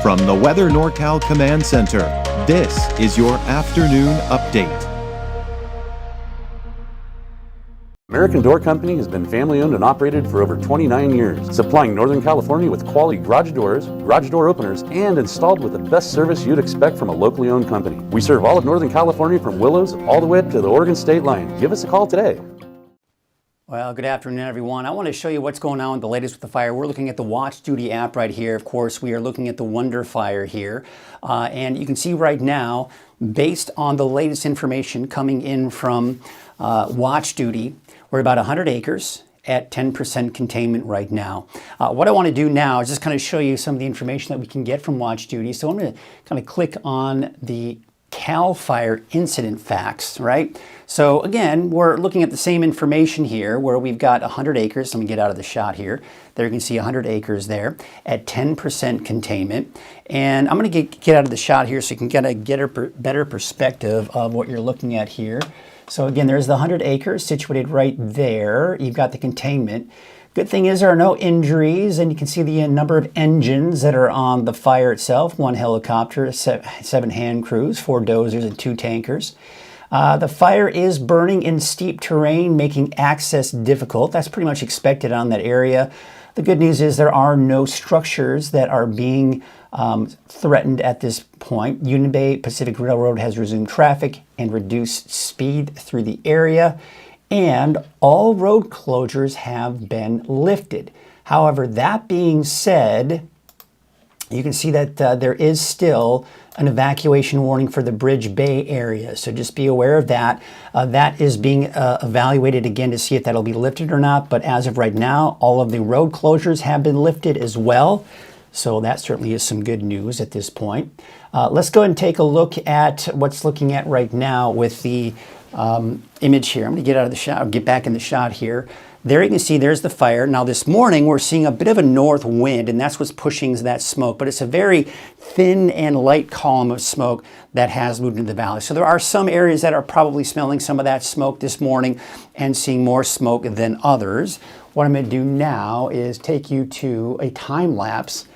From the Weather NorCal Command Center, this is your afternoon update. American Door Company has been family-owned and operated for over 29 years, supplying Northern California with quality garage doors, garage door openers, and installed with the best service you'd expect from a locally owned company. We serve all of Northern California from Willows all the way to the Oregon state line. Give us a call today. Well, good afternoon, everyone. I want to show you what's going on with the latest with the fire. We're looking at the Watch Duty app right here. Of course, we are looking at the Wonder Fire here. And you can see right now, based on the latest information coming in from Watch Duty, we're about 100 acres at 10% containment right now. What I want to do now is just kind of show you some of the information that we can get from Watch Duty. So I'm going to kind of click on the CAL FIRE incident facts, right? So again, we're looking at the same information here where we've got 100 acres. Let me get out of the shot here. There you can see 100 acres there at 10% containment. And I'm going to get out of the shot here so you can get a better perspective of what you're looking at here. So again, there's the 100 acres situated right there. You've got the containment. Good thing is there are no injuries, and you can see the number of engines that are on the fire itself. 1 helicopter, 7 hand crews, 4 dozers, and 2 tankers. The fire is burning in steep terrain, making access difficult. That's pretty much expected on that area. The good news is there are no structures that are being threatened at this point. Union Bay Pacific Railroad has resumed traffic and reduced speed through the area, and all road closures have been lifted. However, that being said, you can see that there is still an evacuation warning for the Bridge Bay area. So just be aware of that. That is being evaluated again to see if that'll be lifted or not. But as of right now, all of the road closures have been lifted as well. So that certainly is some good news at this point. Let's go ahead and take a look at what's looking at right now with the image here. I'm going to get out of the shot, get back in the shot here. There you can see there's the fire. Now this morning we're seeing a bit of a north wind, and that's what's pushing that smoke, but it's a very thin and light column of smoke that has moved into the valley. So there are some areas that are probably smelling some of that smoke this morning and seeing more smoke than others. What I'm going to do now is take you to a time lapse.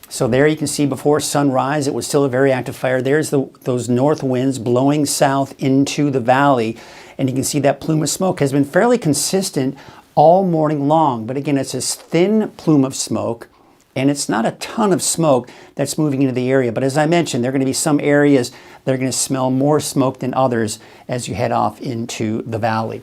So there you can see before sunrise, it was still a very active fire. There's those north winds blowing south into the valley. And you can see that plume of smoke has been fairly consistent all morning long. But again, it's this thin plume of smoke, and it's not a ton of smoke that's moving into the area. But as I mentioned, there are going to be some areas that are going to smell more smoke than others as you head off into the valley.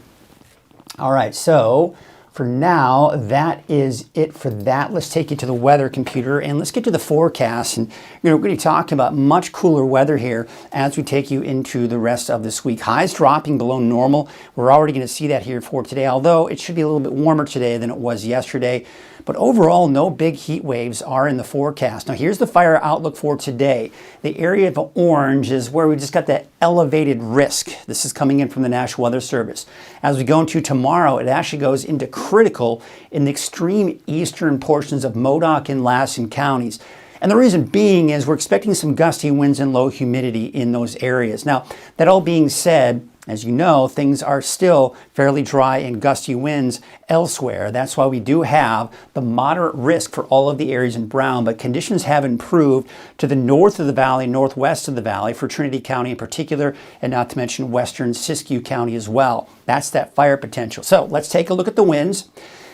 All right, so for now, that is it for that. Let's take you to the weather computer and let's get to the forecast. And we're going to be talking about much cooler weather here as we take you into the rest of this week. Highs dropping below normal. We're already going to see that here for today, although it should be a little bit warmer today than it was yesterday. But overall, no big heat waves are in the forecast. Now, here's the fire outlook for today. The area of orange is where we just got that elevated risk. This is coming in from the National Weather Service. As we go into tomorrow, it actually goes into critical in the extreme eastern portions of Modoc and Lassen counties. And the reason being is we're expecting some gusty winds and low humidity in those areas. Now, that all being said, as you know, things are still fairly dry and gusty winds elsewhere. That's why we do have the moderate risk for all of the areas in brown, but conditions have improved to the north of the valley, northwest of the valley, for Trinity County in particular, and not to mention western Siskiyou County as well. That's that fire potential. So let's take a look at the winds.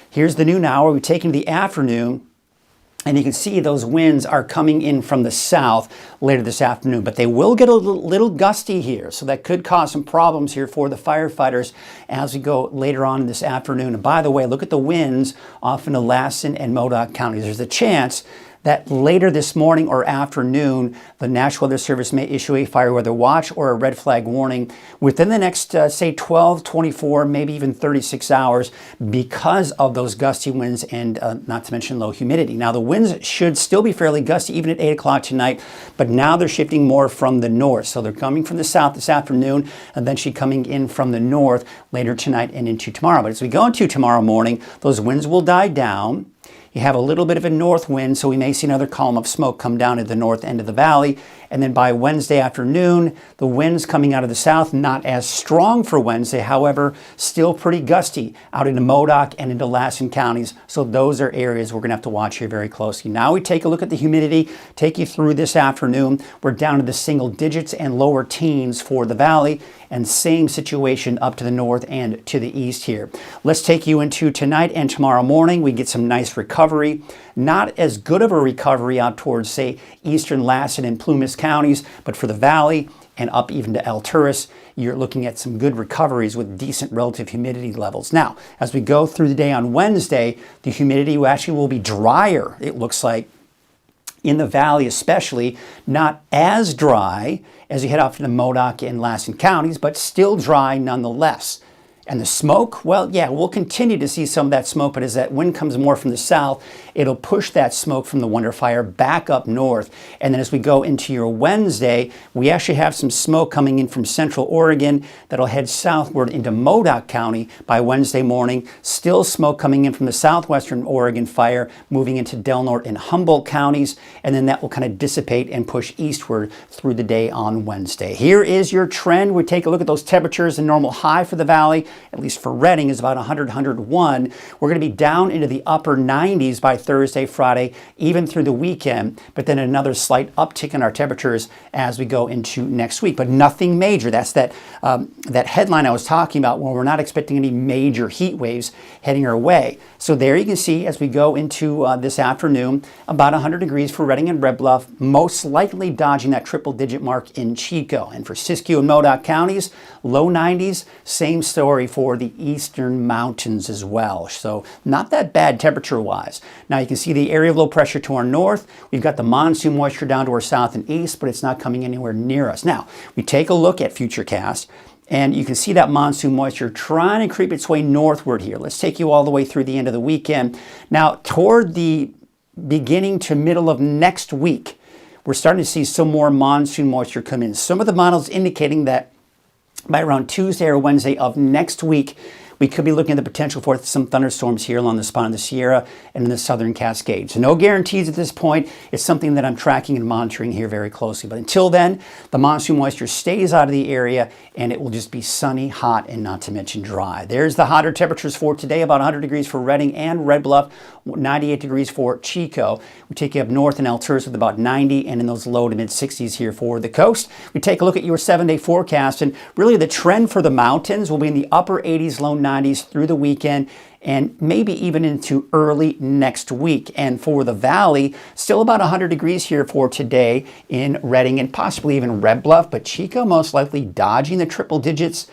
Here's the noon hour. We take into the afternoon. And you can see those winds are coming in from the south later this afternoon, but they will get a little gusty here. So that could cause some problems here for the firefighters as we go later on this afternoon. And by the way, look at the winds off into Lassen and Modoc counties. There's a chance that later this morning or afternoon, the National Weather Service may issue a fire weather watch or a red flag warning within the next, say, 12, 24, maybe even 36 hours because of those gusty winds and not to mention low humidity. Now, the winds should still be fairly gusty even at 8 o'clock tonight, but now they're shifting more from the north. So they're coming from the south this afternoon, eventually coming in from the north later tonight and into tomorrow. But as we go into tomorrow morning, those winds will die down. You have a little bit of a north wind, so we may see another column of smoke come down at the north end of the valley. And then by Wednesday afternoon, the winds coming out of the south, not as strong for Wednesday, however, still pretty gusty out into Modoc and into Lassen counties. So those are areas we're going to have to watch here very closely. Now we take a look at the humidity, take you through this afternoon. We're down to the single digits and lower teens for the valley, and same situation up to the north and to the east here. Let's take you into tonight and tomorrow morning. We get some nice recovery. Not as good of a recovery out towards, say, eastern Lassen and Plumas counties, but for the valley and up even to Alturas, you're looking at some good recoveries with decent relative humidity levels. Now, as we go through the day on Wednesday, the humidity actually will be drier, it looks like, in the valley especially, not as dry as you head off to the Modoc and Lassen counties, but still dry nonetheless. And the smoke, well, yeah, we'll continue to see some of that smoke, but as that wind comes more from the south, it'll push that smoke from the Wonder Fire back up north. And then as we go into your Wednesday, we actually have some smoke coming in from central Oregon that'll head southward into Modoc County by Wednesday morning. Still smoke coming in from the southwestern Oregon fire, moving into Del Norte and Humboldt counties, and then that will kind of dissipate and push eastward through the day on Wednesday. Here is your trend. We take a look at those temperatures. The normal high for the valley, at least for Redding, is about 100, 101. We're going to be down into the upper 90s by Thursday, Friday, even through the weekend, but then another slight uptick in our temperatures as we go into next week, but nothing major. That's that headline I was talking about, where we're not expecting any major heat waves heading our way. So there you can see as we go into this afternoon, about 100 degrees for Redding and Red Bluff, most likely dodging that triple-digit mark in Chico. And for Siskiyou and Modoc counties, low 90s, same story for the eastern mountains as well. So not that bad temperature-wise. Now you can see the area of low pressure to our north. We've got the monsoon moisture down to our south and east, but it's not coming anywhere near us. Now, we take a look at Futurecast, and you can see that monsoon moisture trying to creep its way northward here. Let's take you all the way through the end of the weekend. Now, toward the beginning to middle of next week, we're starting to see some more monsoon moisture come in. Some of the models indicating that by around Tuesday or Wednesday of next week, we could be looking at the potential for some thunderstorms here along the spine of the Sierra and in the southern Cascades. So no guarantees at this point. It's something that I'm tracking and monitoring here very closely. But until then, the monsoon moisture stays out of the area, and it will just be sunny, hot, and not to mention dry. There's the hotter temperatures for today, about 100 degrees for Redding and Red Bluff, 98 degrees for Chico. We take you up north in Alturas with about 90, and in those low to mid 60s here for the coast. We take a look at your 7-day forecast, and really the trend for the mountains will be in the upper 80s, low 90s through the weekend, and maybe even into early next week. And for the valley, still about 100 degrees here for today in Redding and possibly even Red Bluff, but Chico most likely dodging the triple digits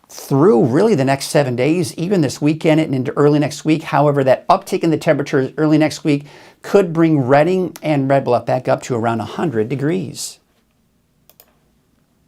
through really the next 7 days, even this weekend and into early next week. However, that uptick in the temperatures early next week could bring Redding and Red Bluff back up to around 100 degrees.